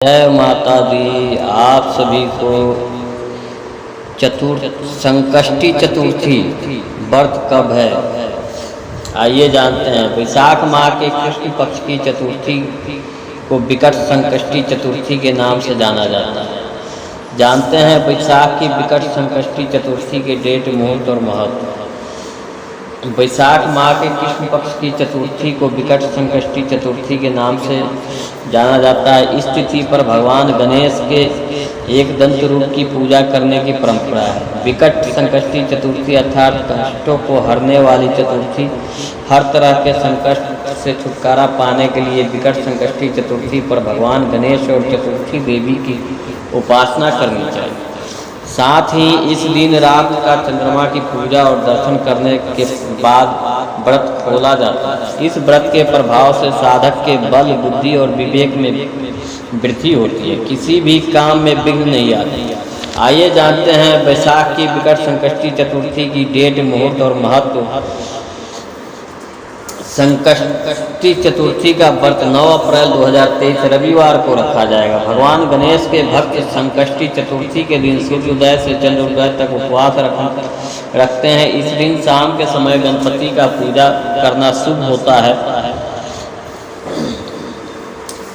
जय माता दी। आप सभी को संकष्टी चतुर्थी व्रत कब है, आइए जानते हैं। वैशाख माह के कृष्ण पक्ष की चतुर्थी को विकट संकष्टी चतुर्थी के नाम से जाना जाता है। जानते हैं वैशाख की विकट संकष्टी चतुर्थी के डेट, मुहूर्त और महत्व। वैशाख माह के कृष्ण पक्ष की चतुर्थी को विकट संकष्टी चतुर्थी के नाम से जाना जाता है। इस तिथि पर भगवान गणेश के एक दंत रूप की पूजा करने की परंपरा है। विकट संकष्टी चतुर्थी अर्थात कष्टों को हरने वाली चतुर्थी। हर तरह के संकट से छुटकारा पाने के लिए विकट संकष्टी चतुर्थी पर भगवान गणेश और चतुर्थी देवी की उपासना करनी चाहिए। साथ ही इस दिन रात का चंद्रमा की पूजा और दर्शन करने के बाद व्रत खोला जाता है। इस व्रत के प्रभाव से साधक के बल, बुद्धि और विवेक में वृद्धि होती है। किसी भी काम में विघ्न नहीं आती। आइए जानते हैं वैशाख की विकट संकष्टी चतुर्थी की डेट, मुहूर्त और महत्व। संकष्टी चतुर्थी का व्रत 9 अप्रैल 2023 रविवार को रखा जाएगा। भगवान गणेश के भक्त संकष्टी चतुर्थी के दिन सूर्योदय से चंद्रोदय तक उपवास रखते हैं। इस दिन शाम के समय गणपति का पूजा करना शुभ होता है।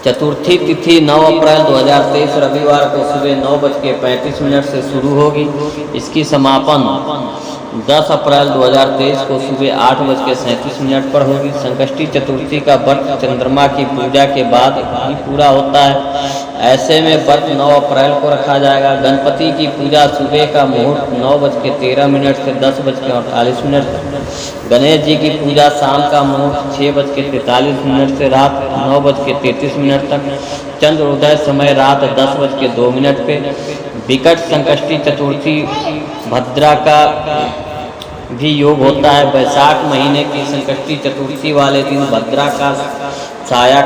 चतुर्थी तिथि 9 अप्रैल 2023 रविवार को सुबह 9:35 से शुरू होगी। इसकी समापन 10 अप्रैल 2023 को सुबह 8:37 पर होगी। संकष्टी चतुर्थी का व्रत चंद्रमा की पूजा के बाद ही पूरा होता है। ऐसे में व्रत 9 अप्रैल को रखा जाएगा। गणपति की पूजा सुबह का मुहूर्त 9:13 से 10:48 तक। गणेश जी की पूजा शाम का मुहूर्त 6:43 से रात 9:33 तक। चंद्रोदय समय रात 10:02 पे। विकट संकष्टी चतुर्थी भद्रा का भी योग होता है। वैशाख महीने की संकष्टी चतुर्थी वाले दिन भद्रा का छाया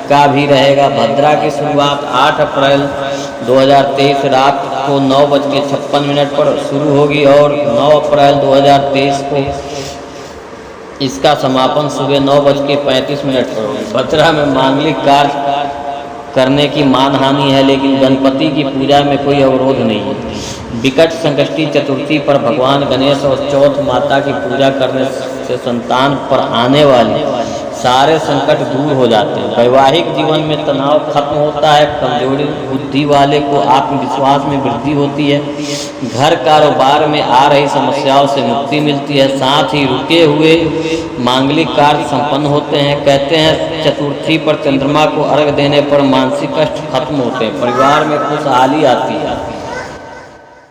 का भी रहेगा। भद्रा की शुरुआत 8 अप्रैल 2023 रात को 9:56 पर शुरू होगी और 9 अप्रैल 2023 को इसका समापन सुबह 9:35 पर होगी। भद्रा में मांगलिक कार्य करने की मानहानि है, लेकिन गणपति की पूजा में कोई अवरोध नहीं है। विकट संकष्टी चतुर्थी पर भगवान गणेश और चौथ माता की पूजा करने से संतान पर आने वाले सारे संकट दूर हो जाते हैं। वैवाहिक जीवन में तनाव खत्म होता है। कमजोरी बुद्धि वाले को आत्मविश्वास में वृद्धि होती है। घर कारोबार में आ रही समस्याओं से मुक्ति मिलती है। साथ ही रुके हुए मांगलिक कार्य संपन्न होते हैं। कहते हैं चतुर्थी पर चंद्रमा को अर्घ देने पर मानसिक कष्ट खत्म होते हैं। परिवार में खुशहाली आती है।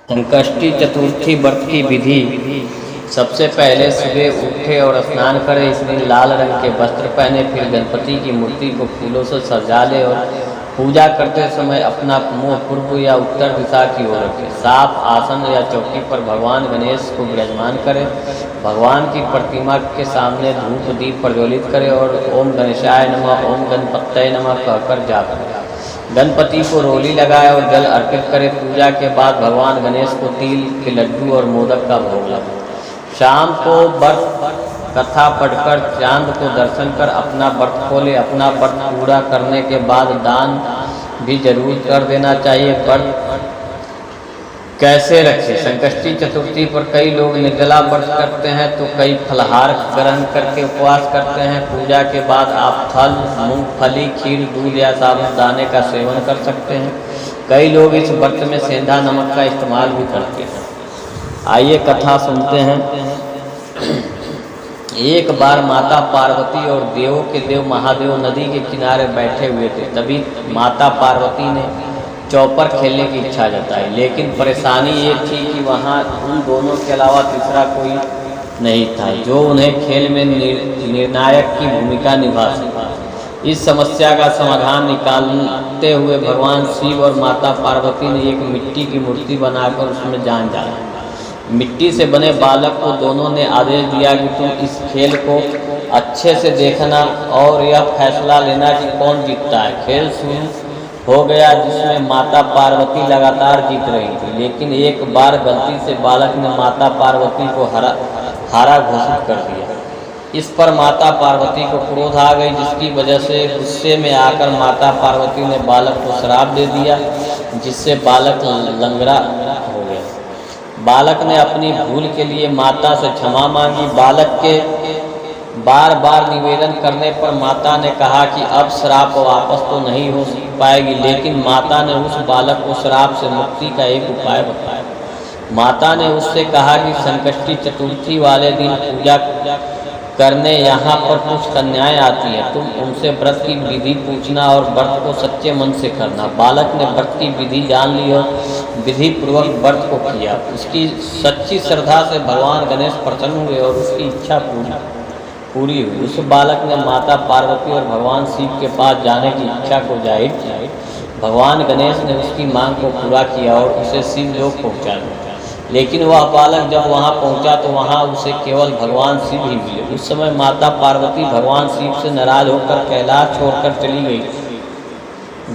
संकष्टी चतुर्थी व्रत की विधि। सबसे पहले सुबह उठे और स्नान करें। इस दिन लाल रंग के वस्त्र पहने। फिर गणपति की मूर्ति को फूलों से सजा ले और पूजा करते समय अपना मुंह पूर्व या उत्तर दिशा की ओर रखें। साफ आसन या चौकी पर भगवान गणेश को विराजमान करें। भगवान की प्रतिमा के सामने धूप दीप प्रज्वलित करें और ओम गणेशाय नमः, ओम गणपतये नमः कहकर जाप करें। गणपति को रोली लगाए और जल अर्पित करें। पूजा के बाद भगवान गणेश को तिल के लड्डू और मोदक का भोग लगाएं। शाम को व्रत कथा पढ़कर चांद को दर्शन कर अपना व्रत खोले। अपना व्रत पूरा करने के बाद दान भी जरूर कर देना चाहिए। व्रत कैसे रखें। संकष्टी चतुर्थी पर कई लोग निर्जला व्रत करते हैं तो कई फलाहार ग्रहण करके उपवास करते हैं। पूजा के बाद आप फल, मूंगफली, खीर, दूध या साबूदाने का सेवन कर सकते हैं। कई लोग इस व्रत में सेंधा नमक का इस्तेमाल भी करते हैं। आइए कथा सुनते हैं। एक बार माता पार्वती और देवों के देव महादेव नदी के किनारे बैठे हुए थे। तभी माता पार्वती ने चौपर खेलने की इच्छा जताई, लेकिन परेशानी ये थी कि वहाँ उन दोनों के अलावा तीसरा कोई नहीं था जो उन्हें खेल में निर्णायक की भूमिका निभा सके। इस समस्या का समाधान निकालते हुए भगवान शिव और माता पार्वती ने एक मिट्टी की मूर्ति बनाकर उसमें जान डाला। मिट्टी से बने बालक को दोनों ने आदेश दिया कि तुम इस खेल को अच्छे से देखना और यह फैसला लेना कि कौन जीतता है। खेल शुरू हो गया जिसमें माता पार्वती लगातार जीत रही थी, लेकिन एक बार गलती से बालक ने माता पार्वती को हारा घोषित कर दिया। इस पर माता पार्वती को क्रोध आ गई, जिसकी वजह से गुस्से में आकर माता पार्वती ने बालक को श्राप दे दिया, जिससे बालक लंगड़ा हो गया। बालक ने अपनी भूल के लिए माता से क्षमा मांगी। बालक के बार बार निवेदन करने पर माता ने कहा कि अब श्राप वापस तो नहीं हो पाएगी, लेकिन माता ने उस बालक को श्राप से मुक्ति का एक उपाय बताया। माता ने उससे कहा कि संकष्टी चतुर्थी वाले दिन पूजा करने यहाँ पर कुछ कन्याएं आती हैं, तुम उनसे व्रत की विधि पूछना और व्रत को सच्चे मन से करना। बालक ने व्रत की विधि जान ली और विधि पूर्वक व्रत को किया। उसकी सच्ची श्रद्धा से भगवान गणेश प्रसन्न हुए और उसकी इच्छा पूरी हुई। उस बालक ने माता पार्वती और भगवान शिव के पास जाने की इच्छा को जाहिर किया। भगवान गणेश ने उसकी मांग को पूरा किया और उसे शिव लोक पहुँचा दिया। लेकिन वह बालक जब वहाँ पहुँचा तो वहाँ उसे केवल भगवान शिव ही मिले। उस समय माता पार्वती भगवान शिव से नाराज होकर कैलाश छोड़कर चली गई।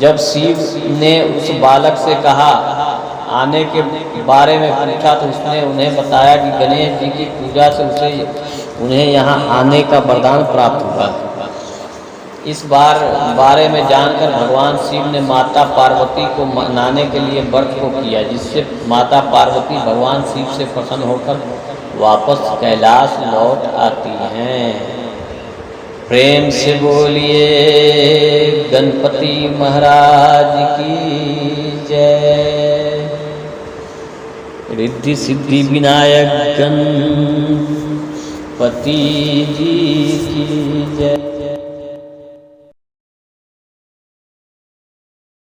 जब शिव ने उस बालक से कहा आने के बारे में पूछा तो उसने उन्हें बताया कि गणेश जी की पूजा से उन्हें यहाँ आने का वरदान प्राप्त हुआ। इस बारे में जानकर भगवान शिव ने माता पार्वती को मनाने के लिए व्रत को किया, जिससे माता पार्वती भगवान शिव से प्रसन्न होकर वापस कैलाश लौट आती हैं। प्रेम से बोलिए गणपति महाराज की जय। रिद्धि सिद्धि विनायक गणपति जी की जय।